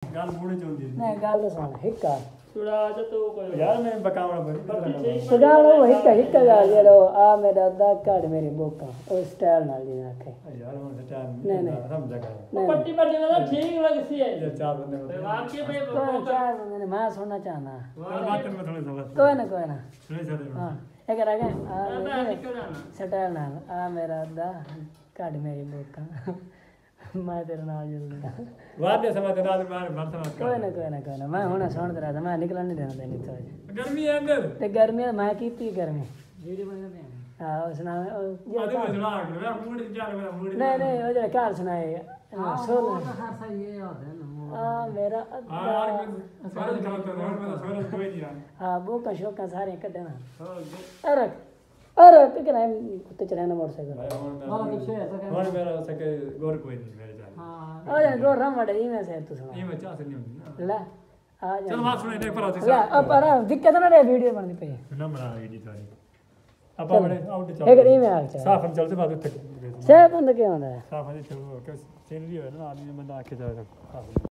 ਗੱਲ ਬੂੜੇ ਚੋਂਦੀ नहीं गल सुन हिक्का थोड़ा आज तो कोई यार मैं बकावड़ा बड़ी सगाल वो हिक्का हिक्का गल जेड़ो आ मेरा अद्धा घड़ मेरी बोका ओ स्टाइल नाल दी आखे यार हम से टाइम नहीं, नहीं। समझा कर नहीं पट्टी पर देना ठीक लगती है ये चार बंदे होते वाकई में कोई चार बंदे ने मैं सुनना चाहना और बात में थोड़ी समझ कोई ना सुने सारे हां एक रगे अदा निकल जाना स्टाइल नाल आ मेरा अद्धा घड़ मेरी बोका मैं तेरे नाल जल्दी वादे समय ते नाल बाहर बात समझ कोई ना मैं हुण सुन तेरा मैं निकलन नहीं देना तेन इत्थों गर्मी है अंदर ते गर्मी मैं कीती गर्मी वीडियो बना दे हां सुना आदे में सुना के मैं मूड चाल मेरा मूड नहीं वो जो कार सुनाए सोना हां सही है याद है ना आ मेरा यार सारे खलत है और मैं सोरे कोई नहीं रहा हां बोका शोका सारे कटे ना हां अरे कितना कुत्ते चढ़ाना मोटरसाइकिल वाला पीछे ऐसा कर और मेरा सके गोर कोई नहीं मेरे जान हां ओ यार गो राम वड़े में से तू सुना ये मैं चाह से नहीं होती ले आ जा चल बात सुने नहीं पर होती ले अब अरे दिक्कत ना रे वीडियो बननी पे ना बना ये सारी अब बड़े आउट चल एक रीम आ जा साफ हम चलते बाद तक से बंद के होंदा है साफ है चलो सीनरी है ना आदमी बंदा आके जा